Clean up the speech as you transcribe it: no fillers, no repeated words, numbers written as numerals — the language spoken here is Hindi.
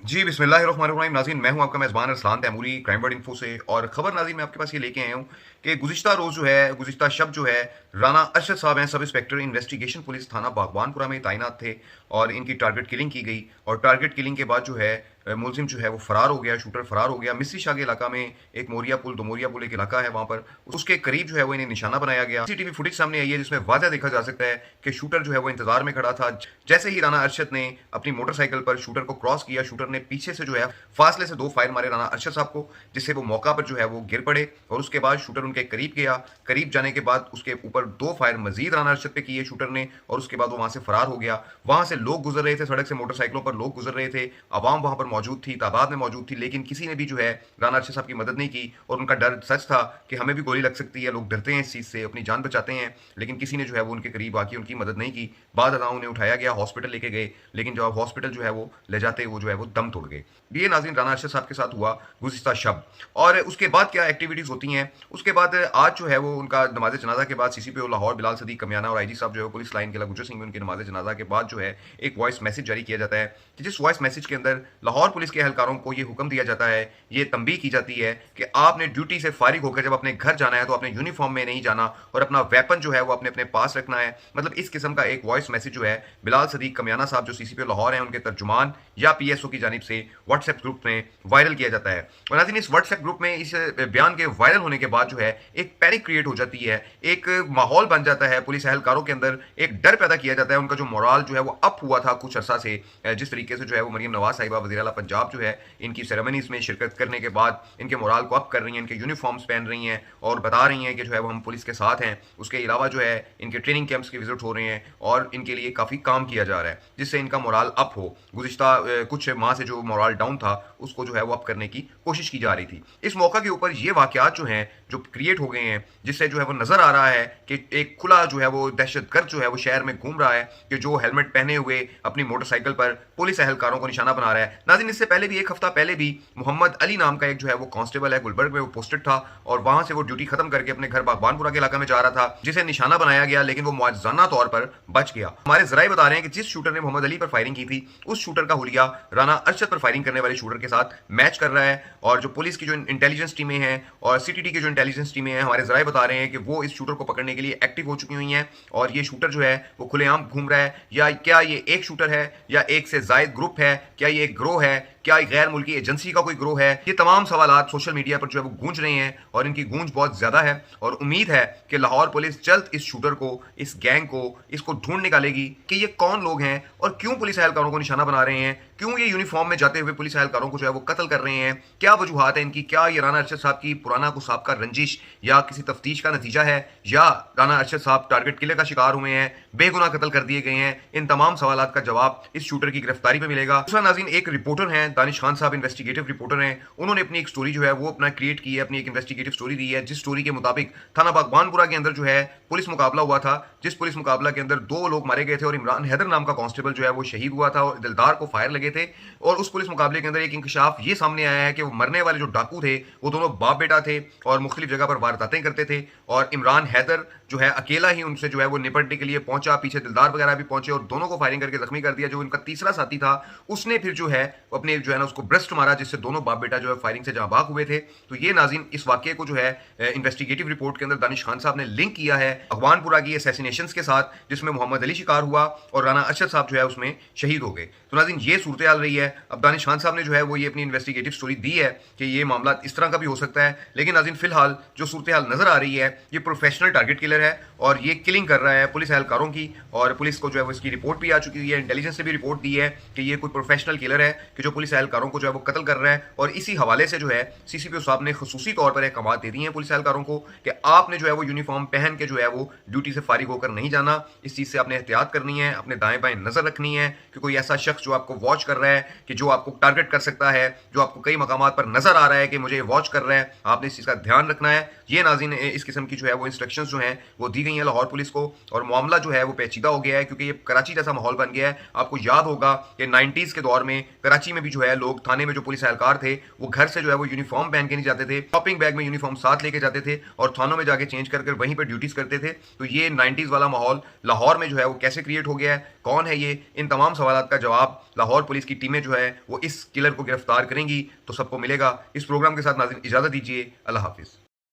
जी, बिस्मिल्लाहिर्रहमानिर्रहीम नाज़रीन, मैं हूँ आपका मेज़बान Arsalan Taimuri crime word info से। और ख़बर नाज़रीन मैं आपके पास ये लेके आया हूँ कि गुज़िश्ता रोज़ जो है, गुज़िश्ता शब जो है, राना अरशद साहब हैं, सब इंस्पेक्टर इन्वेस्टिगेशन पुलिस थाना बागबानपुरा में तैनात थे और इनकी टारगेट किलिंग की गई। और टारगेट किलिंग के बाद जो है मुलज़िम जो है वो फ़रार हो गया, शूटर फ़रार हो गया। मिस्री शाह के इलाका में एक मोरिया पुल, दोमोरिया पुल एक इलाका है वहाँ पर, उसके करीब जो है वो इन्हें निशाना बनाया गया। सीसीटीवी फुटेज सामने आई है जिसमें वाज़ह देखा जा सकता है कि शूटर जो है वो इंतज़ार में खड़ा था। जैसे ही राना अरशद ने अपनी मोटरसाइकिल पर शूटर को क्रॉस किया, शूटर ने पीछे से जो है फासले से 2 फायर मारे राना अरशद साहब को, जिससे वो मौका पर जो है वो गिर पड़े। और उसके बाद शूटर उनके करीब गया। करीब जाने के बाद उसके ऊपर 2 फायर मज़ीद राना अरशद पे किए शूटर ने और उसके बाद वो वहाँ से फ़रार हो गया। वहाँ से लोग गुज़र रहे थे, सड़क से मोटरसाइकिलों पर लोग गुज़र रहे थे, अवाम वहाँ पर मौजूद थी, तादाद में मौजूद थी, लेकिन किसी ने भी जो है राना अरशद साहब की मदद नहीं की। और उनका डर सच था कि हमें भी गोली लग सकती है, लोग डरते हैं इस चीज़ से, अपनी जान बचाते हैं, लेकिन किसी ने जो है वो उनके करीब आके उनकी मदद नहीं की। बाद अज़ां उन्हें उठाया गया, हॉस्पिटल लेके गए, लेकिन जब हॉस्पिटल जो है वो ले जाते वो जो है वो दम तोड़ गए। ये नाज़रीन राना अरशद साहब के साथ हुआ गुज़िश्ता शब। और उसके बाद क्या एक्टिविटीज़ होती हैं, उसके बाद आज जो है वो उनका नमाज़ जनाज़ा के बाद सीसीपी लाहौर बिलाल सदीक कमियाना और आईजी साहब जो है पुलिस लाइन के गुरजर सिंह में उनकी नमाज़ जनाज़ा के बाद जो है एक वॉइस मैसेज जारी किया जाता है कि जिस वॉइस मैसेज के अंदर लाहौर पुलिस के एहलकारों को ये हुक्म दिया जाता है, ये तंबीह की जाती है कि आपने ड्यूटी से फारिग होकर जब अपने घर जाना है तो अपने यूनिफॉर्म में नहीं जाना और अपना वेपन जो है वो अपने अपने पास रखना है। मतलब इस किस्म का एक वॉइस मैसेज जो है बिलाल सदीक कमियाना साहब जो सीसीपी लाहौर हैं उनके तर्जुमान या पीएसओ की जानिब से व्हाट्सएप ग्रुप में वायरल किया जाता है। और नाज़रीन इस व्हाट्सएप ग्रुप में इस बयान के वायरल होने के बाद जो है एक पैनिक क्रिएट हो जाती है, एक माहौल बन जाता है, पुलिस एहलकारों के अंदर एक डर पैदा किया जाता है। उनका जो मोराल जो है वो अप हुआ था कुछ अरसा से, जिस तरीके से जो है वो मरियम नवाज साहिबा वज़ीर आला पंजाब जो है इनकी सेरेमनीज़ में शिरकत करने के बाद इनके मोराल को अप कर रही हैं, इनके यूनिफॉर्म्स पहन रही हैं और बता रही हैं कि जो है वो हम पुलिस के साथ हैं। उसके अलावा जो है इनके ट्रेनिंग कैंप्स के विजिट हो रहे हैं और इनके लिए काफ़ी काम किया जा रहा है, जिससे इनका मोराल अप हो। गुज़िश्ता कुछ माह से जो मोराल डाउन था, उसको जो है वो अप करने की कोशिश की जा रही थी। इस मौका के ऊपर ये वाक़यात जो हैं, जो क्रिएट हो गए हैं, जिससे जो है वो नज़र आ रहा है कि एक खुला जो है वो दहशतगर्द जो है वो शहर में घूम रहा है कि जो हेलमेट पहने हुए अपनी मोटरसाइकिल पर पुलिस एहलकारों को निशाना बना रहा है। नाज़रीन इससे पहले भी 1 हफ्ता पहले भी मोहम्मद अली नाम का एक जो है वो कांस्टेबल है, गुलबर्ग में वो पोस्टेड था और वहाँ से वो ड्यूटी खत्म करके अपने घर बागबानपुरा के इलाका में जा रहा था, जिसे निशाना बनाया गया, लेकिन वो मुआवज़ाना तौर पर बच गया। हमारे ज़राए बता रहे हैं कि जिस शूटर ने मोहम्मद अली पर फायरिंग की थी, उस शूटर का हुलिया राना अरशद पर फायरिंग करने वाले शूटर के साथ मैच कर रहा है। और जो पुलिस की जो इंटेलिजेंस टीमें हैं और सीटीटी की जो इंटेलिजेंस टीमें हैं, हमारे ज़राए बता रहे हैं कि वो इस शूटर को पकड़ने के लिए एक्टिव हो चुकी हुई हैं और ये शूटर जो है वो खुलेआम घूम रहा है। या क्या ये एक शूटर है या एक से ज़ायद ग्रुप है, क्या ये एक ग्रोह है, क्या एक गैर मुल्की एजेंसी का कोई ग्रोह है? ये तमाम सवालात सोशल मीडिया पर जो है वो गूंज रहे हैं और इनकी गूंज बहुत ज़्यादा है। और उम्मीद है कि लाहौर पुलिस जल्द इस शूटर को, इस गैंग को, इसको ढूंढ निकालेगी कि ये कौन लोग हैं और क्यों पुलिस एहलकारों को निशाना बना रहे हैं, क्यों ये यूनिफॉर्म में जाते हुए पुलिस एहलकारों को जो है वो कत्ल कर रहे हैं, क्या वजूहात है इनकी, क्या ये राना अरशद साहब की पुराना को साबका रंजिश या किसी तफ्तीश का नतीजा है, या राना अरशद साहब टारगेट किलर का शिकार हुए हैं, बेगुनाह कत्ल कर दिए गए हैं। इन तमाम सवालात का जवाब इस शूटर की गिरफ्तारी पर मिलेगा। दूसरा नाज़रीन, एक रिपोर्टर हैं दानिश खान साहब, इन्वेस्टिगेटिव रिपोर्टर हैं, उन्होंने अपनी एक स्टोरी जो है वो अपना क्रिएट की है, अपनी एक इन्वेस्टिगेटिव स्टोरी दी है, जिस स्टोरी के मुताबिक थाना बागबानपुरा के अंदर जो है पुलिस मुकाबला हुआ था, जिस पुलिस मुकाबला के अंदर 2 लोग मारे गए थे और इमरान हैदर नाम का कांस्टेबल जो है वो शहीद हुआ था और दिलदार को फायर लगे थे। और उस पुलिस मुकाबले के अंदर एक इंकशाफ ये सामने आया है कि वो मरने वाले जो डाकू थे वो दोनों बाप बेटा थे और मुख्तलिफ जगह पर वारदातें करते थे। और इमरान हैदर जो है अकेला ही उनसे जो है वो निपटने के लिए पहुंचा, पीछे दिलदार वगैरह भी पहुंचे और दोनों को फायरिंग करके जख्मी कर दिया। जो उनका तीसरा साथी था उसने फिर जो है अपने जो है ना उसको ब्रेस्ट मारा, जिससे दोनों बाप बेटा जो है फायरिंग से जाबाक हुए थे। तो ये नाज़रीन इस वाकये को जो है इन्वेस्टिगेटिव रिपोर्ट के अंदर दानिश खान साहब ने लिंक किया है अफगानपुरा की असैसिनेशंस के साथ, जिसमें मोहम्मद अली शिकार हुआ और राना अरशद साहब जो है उसमें शहीद हो गए। तो नाज़रीन ये सूरत हाल रही है। अब दानिश खान साहब ने जो है वो ये अपनी इन्वेस्टिगेटिव स्टोरी दी है कि ये मामला इस तरह का भी हो सकता है, लेकिन नाज़रीन फिलहाल जो सूरत हाल नजर आ रही है ये प्रोफेशनल टारगेट किलर है और ये किलिंग कर रहा है पुलिस एहलकारों की। और पुलिस को जो है वो इसकी रिपोर्ट भी आ चुकी है, इंटेलिजेंस से भी रिपोर्ट दी है कि ये कोई प्रोफेशनल किलर है कि जो पुलिस एहलकारों को जो है वो कत्ल कर रहा है। और इसी हवाले से जो है सीसीपीओ साहब ने खसूसी तौर पर अहकाम दे दिए हैं पुलिस एहलकारों को कि आपने जो है वो यूनिफॉर्म पहन के जो है वो ड्यूटी से फारिग होकर नहीं जाना। इस चीज़ से आपने एहतियात करनी है, अपने दाएं बाएं नजर रखनी है कि कोई ऐसा शख्स जो आपको वॉच कर रहा है, कि जो आपको टारगेट कर सकता है, जो आपको कई मकामात पर नजर आ रहा है कि मुझे वॉच कर रहा है, आपने इस चीज़ का ध्यान रखना है। ये नाज़रीन इस किस्म की जो है वो इंस्ट्रक्शंस जो हैं वो दी गई हैं लाहौर पुलिस को। और मामला जो है वो पेचीदा हो गया है क्योंकि ये कराची जैसा माहौल बन गया है। आपको याद होगा कि 90s के दौर में कराची में भी जो है लोग थाने में जो पुलिस एहलकार थे वो घर से जो है वो यूनिफॉर्म पहन के नहीं जाते थे, शॉपिंग बैग में यूनिफॉर्म साथ लेके जाते थे और थानों में जाके चेंज कर वहीं पर ड्यूटीज करते थे। तो ये 90s वाला माहौल लाहौर में जो है वो कैसे क्रिएट हो गया है, कौन है ये, इन तमाम सवालात का जवाब लाहौर पुलिस की टीमें जो है वो इस किलर को गिरफ्तार करेंगी तो सबको मिलेगा। इस प्रोग्राम के साथ नाज़रीन इजाज़त दीजिए। अल्लाह हाफिज़।